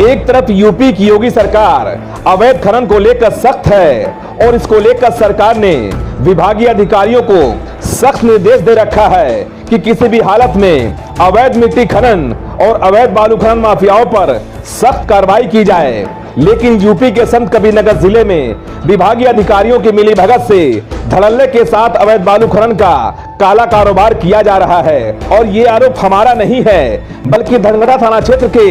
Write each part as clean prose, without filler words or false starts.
एक तरफ यूपी की योगी सरकार अवैध खनन को लेकर सख्त है और इसको लेकर सरकार ने विभागीय अधिकारियों को सख्त निर्देश दे रखा है कि किसी भी हालत में अवैध मिट्टी खनन और अवैध बालू खनन माफियाओं पर सख्त कार्रवाई की जाए। लेकिन यूपी के संत कबीरनगर जिले में विभागीय अधिकारियों की मिलीभगत से धड़ल्ले के साथ अवैध बालू खनन का काला कारोबार किया जा रहा है। और ये आरोप हमारा नहीं है बल्कि धनगढ़ा थाना क्षेत्र के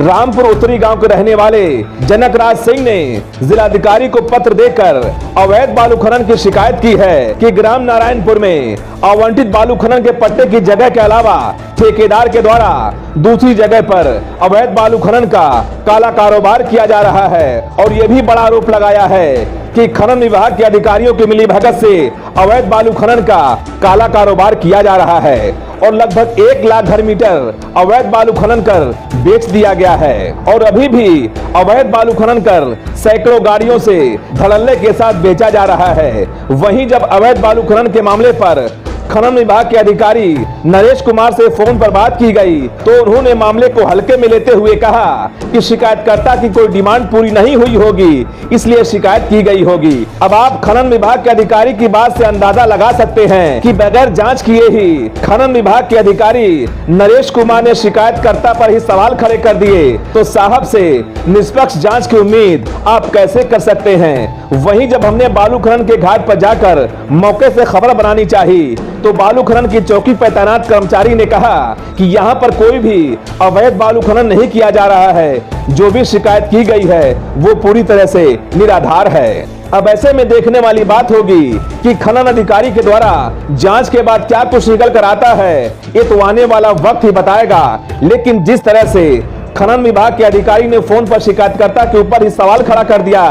रामपुर उत्तरी गांव के रहने वाले जनकराज सिंह ने जिलाधिकारी को पत्र देकर अवैध बालू खनन की शिकायत की है कि ग्राम नारायणपुर में आवंटित बालू खनन के पट्टे की जगह के अलावा ठेकेदार के द्वारा दूसरी जगह पर अवैध बालू खनन का काला कारोबार किया जा रहा है। और यह भी बड़ा आरोप लगाया है कि खनन विभाग के अधिकारियों की मिलीभगत से अवैध बालू खनन का काला कारोबार किया जा रहा है और लगभग 1 लाख घन मीटर अवैध बालू खनन कर बेच दिया गया है। और अभी भी अवैध बालू खनन कर सैकड़ों गाड़ियों से धड़ल्ले के साथ बेचा जा रहा है। वहीं जब अवैध बालू खनन के मामले पर खनन विभाग के अधिकारी नरेश कुमार से फोन पर बात की गई तो उन्होंने मामले को हल्के में लेते हुए कहा कि शिकायतकर्ता की कोई डिमांड पूरी नहीं हुई होगी, इसलिए शिकायत की गई होगी। अब आप खनन विभाग के अधिकारी की बात से अंदाजा लगा सकते हैं कि बगैर जांच किए ही खनन विभाग के अधिकारी नरेश कुमार ने शिकायतकर्ता पर ही सवाल खड़े कर दिए, तो साहब से निष्पक्ष जांच की उम्मीद आप कैसे कर सकते हैं। वहीं जब हमने बालू खनन के घाट पर जाकर मौके से खबर बनानी चाहिए तो बालू खनन की चौकी पर तैनात कर्मचारी ने कहा कि यहां पर कोई भी अवैध बालू खनन नहीं किया जा रहा है, जो भी शिकायत की गई है वो पूरी तरह से निराधार है। अब ऐसे में देखने वाली बात होगी कि खनन अधिकारी के द्वारा जांच के बाद क्या कुछ निकल कर आता है, ये तो आने वाला वक्त ही बताएगा। लेकिन जिस तरह से खनन विभाग के अधिकारी ने फोन पर शिकायतकर्ता के ऊपर ही सवाल खड़ा कर दिया,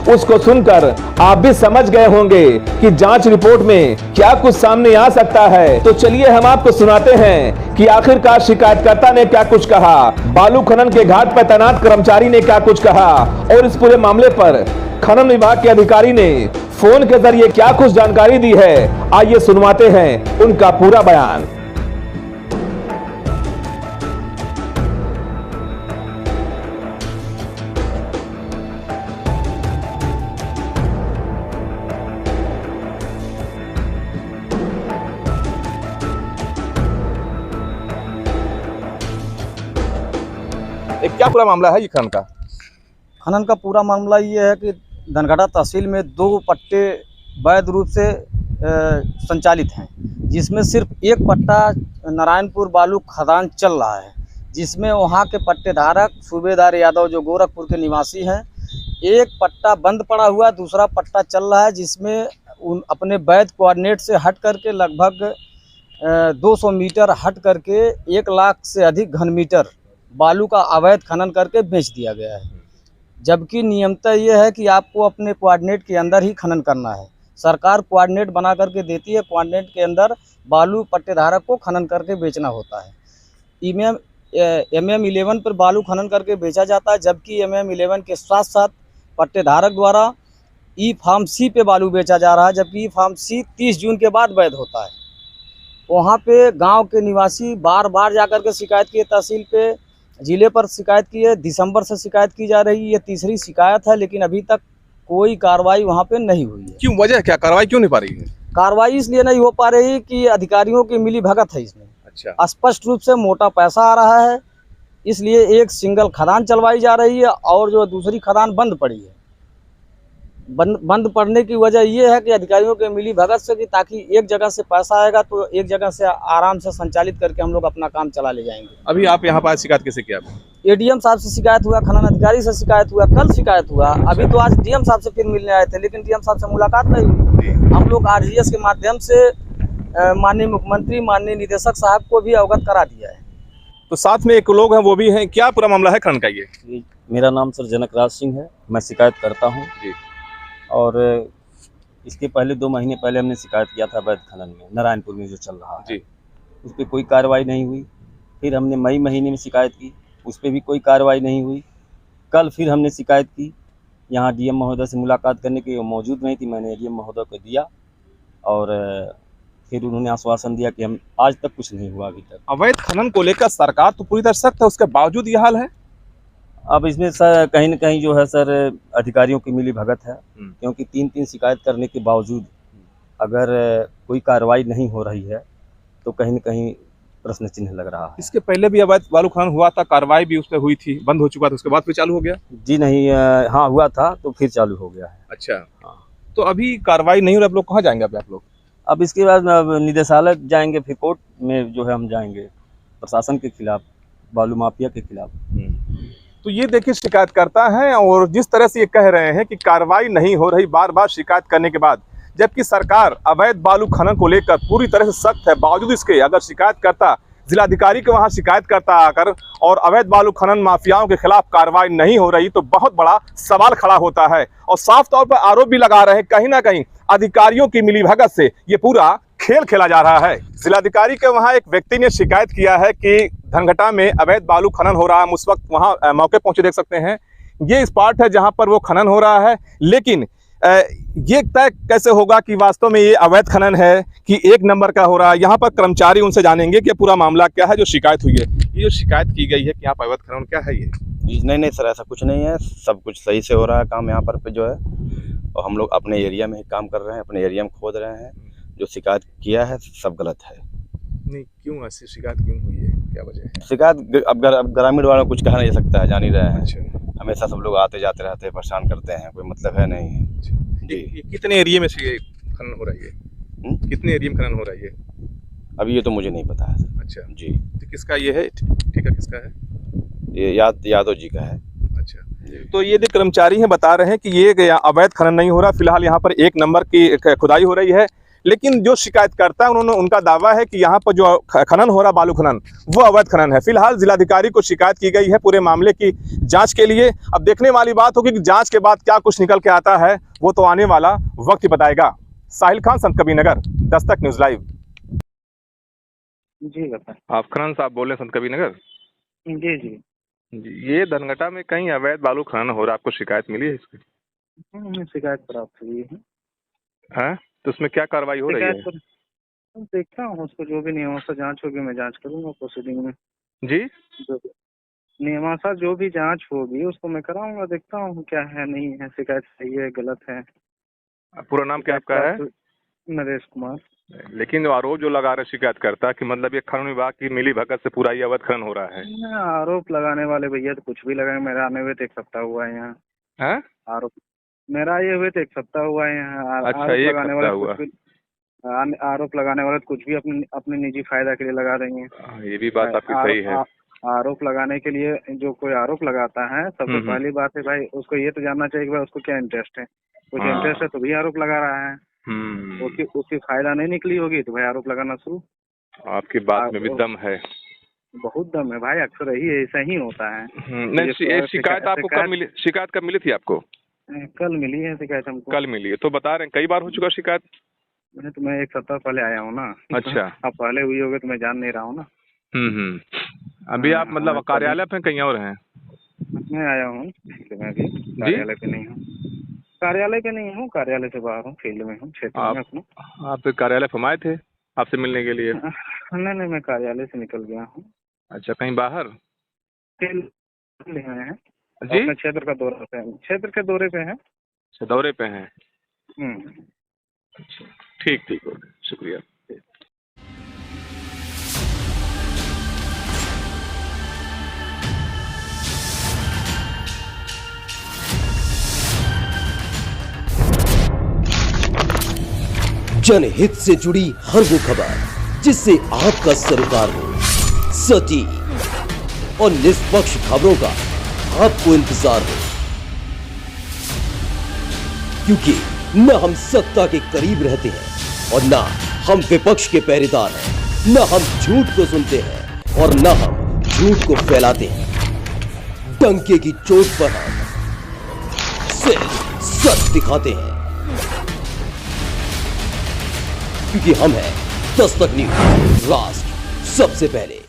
उसको सुनकर आप भी समझ गए होंगे कि जांच रिपोर्ट में क्या कुछ सामने आ सकता है। तो चलिए हम आपको सुनाते हैं कि आखिरकार शिकायतकर्ता ने क्या कुछ कहा, बालू खनन के घाट पर तैनात कर्मचारी ने क्या कुछ कहा और इस पूरे मामले पर खनन विभाग के अधिकारी ने फोन के जरिए क्या कुछ जानकारी दी है। आइए सुनवाते हैं उनका पूरा बयान। क्या पूरा मामला है ये खनन का? खनन का पूरा मामला ये है कि धनगढ़ा तहसील में 2 पट्टे वैध रूप से संचालित हैं, जिसमें सिर्फ एक पट्टा नारायणपुर बालू खदान चल रहा है, जिसमें वहाँ के पट्टेधारक सूबेदार यादव जो गोरखपुर के निवासी हैं। एक पट्टा बंद पड़ा हुआ, दूसरा पट्टा चल रहा है, जिसमें अपने वैध कोऑर्डिनेट से हट करके लगभग 200 मीटर हट करके 1 लाख से अधिक घन मीटर बालू का अवैध खनन करके बेच दिया गया है। जबकि नियमतः यह है कि आपको अपने कोऑर्डिनेट के अंदर ही खनन करना है। सरकार कोऑर्डिनेट बना करके देती है, कोऑर्डिनेट के अंदर बालू पट्टेधारक को खनन करके बेचना होता है। MM11 पर बालू खनन करके बेचा जाता है, जबकि MM11 के साथ साथ पट्टेधारक द्वारा E-Farm C पे बालू बेचा जा रहा है, जबकि E-Farm C 30 जून के बाद वैध होता है। वहाँ पे गांव के निवासी बार बार जाकर के शिकायत की है, तहसील पे जिले पर शिकायत की है, दिसंबर से शिकायत की जा रही है, ये तीसरी शिकायत है, लेकिन अभी तक कोई कार्रवाई वहाँ पे नहीं हुई है। क्यों, वजह क्या, कार्रवाई क्यों नहीं पा रही है? कार्रवाई इसलिए नहीं हो पा रही कि अधिकारियों की मिलीभगत है इसमें। अच्छा। स्पष्ट रूप से मोटा पैसा आ रहा है, इसलिए एक सिंगल खदान चलवाई जा रही है और जो दूसरी खदान बंद पड़ी है। बंद पड़ने की वजह यह है कि अधिकारियों के मिली भगत से, कि ताकि एक जगह से पैसा आएगा तो एक जगह से आराम से संचालित करके हम लोग अपना काम चला ले जाएंगे। अभी आप यहाँ पर शिकायत कैसे किया? ADM साहब से शिकायत हुआ, खनन अधिकारी से शिकायत हुआ, कल शिकायत हुआ। अभी तो आज DM साहब से फिर मिलने आए थे, लेकिन DM साहब से मुलाकात नहीं हुई। हम लोग RGS के माध्यम से माननीय मुख्यमंत्री, माननीय निदेशक साहब को भी अवगत करा दिया है। तो साथ में एक लोग हैं, वो भी हैं। क्या पूरा मामला है खनन का? ये मेरा नाम सर जनकराज सिंह है, मैं शिकायत करता हूँ। और इसके पहले 2 महीने पहले हमने शिकायत किया था अवैध खनन में नारायणपुर में जो चल रहा है, उस पर कोई कार्रवाई नहीं हुई। फिर हमने मई महीने में शिकायत की, उस पर भी कोई कार्रवाई नहीं हुई। कल फिर हमने शिकायत की, यहाँ DM महोदय से मुलाकात करने के, मौजूद नहीं थी, मैंने DM महोदय को दिया और फिर उन्होंने आश्वासन दिया कि हम आज तक कुछ नहीं हुआ अभी तक। अवैध खनन को लेकर सरकार तो पूरी तरह सख्त है, उसके बावजूद ये हाल है। अब इसमें सर कहीं न कहीं जो है सर अधिकारियों की मिली भगत है, क्योंकि 3-3 शिकायत करने के बावजूद अगर कोई कार्रवाई नहीं हो रही है तो कहीं न कहीं प्रश्न चिन्ह लग रहा है। इसके पहले भी अवैध बालू खनन हुआ था, कार्रवाई भी उस पर हुई थी, बंद हो चुका था, उसके बाद फिर चालू हो गया? जी नहीं, हाँ हुआ था तो फिर चालू हो गया है। अच्छा, हाँ। तो अभी कार्रवाई नहीं हो रही, आप लोग कहाँ जाएंगे अभी आप लोग? अब इसके बाद अब निदेशालय जाएंगे, फिर कोर्ट में जो है हम जाएंगे प्रशासन के खिलाफ, बालू माफिया के खिलाफ। तो ये देखिए शिकायतकर्ता हैं और जिस तरह से ये कह रहे हैं कि कार्रवाई नहीं हो रही बार बार शिकायत करने के बाद, जबकि सरकार अवैध बालू खनन को लेकर पूरी तरह से सख्त है, बावजूद इसके अगर शिकायतकर्ता जिलाधिकारी के वहां शिकायत करता आकर और अवैध बालू खनन माफियाओं के खिलाफ कार्रवाई नहीं हो रही तो बहुत बड़ा सवाल खड़ा होता है और साफ तौर पर आरोप भी लगा रहे हैं कहीं ना कहीं अधिकारियों की मिलीभगत से ये पूरा खेल खेला जा रहा है। जिलाधिकारी के वहां एक व्यक्ति ने शिकायत किया है कि धनघटा में अवैध बालू खनन हो रहा है। हम उस वक्त वहां मौके पहुंचे, देख सकते हैं ये स्पॉट है जहां पर वो खनन हो रहा है, लेकिन ये तय कैसे होगा कि वास्तव में ये अवैध खनन है कि एक नंबर का हो रहा है? यहाँ पर कर्मचारी उनसे जानेंगे कि पूरा मामला क्या है जो शिकायत हुई है। ये जो शिकायत की गई है कि यहाँ पर अवैध खनन, क्या है ये? नहीं सर, ऐसा कुछ नहीं है, सब कुछ सही से हो रहा है काम यहाँ पर जो है, और हम लोग अपने एरिया में ही काम कर रहे हैं, अपने एरिया में खोद रहे हैं। जो शिकायत किया है सब गलत है। नहीं, क्यों ऐसी शिकायत क्यों हुई है, क्या वजह है? शिकायत अब ग्रामीण वालों को कुछ कह नहीं सकता है, जान ही रहे हैं। अच्छा। हमेशा सब लोग आते जाते रहते हैं, परेशान करते हैं, कोई मतलब है नहीं है। जी, ये कितने एरिया में से खनन हो रही है? कितने एरिया में खनन हो रही है? अभी ये तो मुझे नहीं पता है सर। अच्छा जी, तो किसका ये है, ठीक है, किसका है? ये यादव जी का है। अच्छा, तो ये जो कर्मचारी हैं बता रहे हैं कि ये अवैध खनन नहीं हो रहा, फिलहाल यहाँ पर एक नंबर की खुदाई हो रही है, लेकिन जो शिकायतकर्ता है उनका दावा है कि यहाँ पर जो खनन हो रहा बालू खनन वो अवैध खनन है। फिलहाल जिलाधिकारी को शिकायत की गई है पूरे मामले की जांच के लिए। अब देखने वाली बात होगी कि जांच के बाद क्या कुछ निकल के आता है, वो तो आने वाला वक्त ही बताएगा। Sahil Khan, Sant Kabir Nagar, Dastak news live. जी बता। आप खनन साहब बोल रहे हैं संतकबीरनगर? जी जी। ये धनघटा में कहीं अवैध बालू खनन हो रहा, आपको शिकायत मिली है इसकी? शिकायत प्राप्त हुई है। हाँ, तो उसमें क्या कार्रवाई हो रही है? देखता हूँ, उसको जो भी नियमानुसार जांच होगी मैं जांच करूंगा प्रोसीडिंग में। जी, जो नियमानुसार जो भी जांच होगी उसको मैं कराऊंगा, देखता हूँ क्या है नहीं है, शिकायत सही है गलत है। पूरा नाम क्या आपका है? नरेश कुमार। लेकिन जो आरोप जो लगा रहे शिकायतकर्ता कि मतलब ये खनन विभाग की मिली भगत से पूरा ये अवैध खनन हो रहा है। आरोप लगाने वाले भैया तो कुछ भी लगाए, मेरा आने हुए तो 1 सप्ताह हुआ है यहाँ। है? आरोप मेरा ये हुए तो 1 सप्ताह हुआ है यहाँ। अच्छा, एक सप्ताह हुआ। आरोप लगाने वाले कुछ भी अपने निजी फायदा के लिए लगा देंगे। ये भी बात आपकी सही है। आरोप लगाने के लिए जो कोई आरोप लगाता है, सबसे पहली बात है भाई उसको ये तो जानना चाहिए कि भाई उसको क्या इंटरेस्ट है। कुछ इंटरेस्ट है तो भी आरोप लगा रहा है। उसकी फायदा नहीं निकली होगी तो भाई आरोप लगाना शुरू। आपकी बात में भी दम है, बहुत दम है भाई, अक्सर यही ऐसा ही होता है। नहीं, शिकायत आपको कब मिली? शिकायत कब मिली थी आपको? कल मिली है शिकायत हमको। कल मिली है तो बता रहे हैं कई बार हो चुका शिकायत? मैं 1 सप्ताह पहले आया हूँ ना। अच्छा। अब पहले हुई होगी तो मैं जान नहीं रहा हूँ ना। अभी आप मतलब कार्यालय पे कहीं और हैं? मैं आया हूँ फील्ड में, अभी कार्यालय पे नहीं हूँ। कार्यालय पे नहीं हूँ, कार्यालय से बाहर हूँ, फील्ड में हूँ, क्षेत्र में अपना। आप कार्यालय पे आए थे आपसे मिलने के लिए? नहीं, मैं कार्यालय से निकल गया हूँ। अच्छा, कहीं बाहर फील्ड में हैं जी? अपने क्षेत्र का दौरा पे, क्षेत्र के दौरे पे हैं। अच्छा, दौरे पे हैं। अच्छा, ठीक, शुक्रिया। जनहित से जुड़ी हर वो खबर जिससे आपका सरोकार हो, सटीक और निष्पक्ष खबरों का आपको इंतजार हो, क्योंकि न हम सत्ता के करीब रहते हैं और न हम विपक्ष के पहरेदार हैं, न हम झूठ को सुनते हैं और न हम झूठ को फैलाते हैं। डंके की चोट पर हम सिर्फ सच दिखाते हैं, क्योंकि हम हैं दस्तक न्यूज, राष्ट्र सबसे पहले।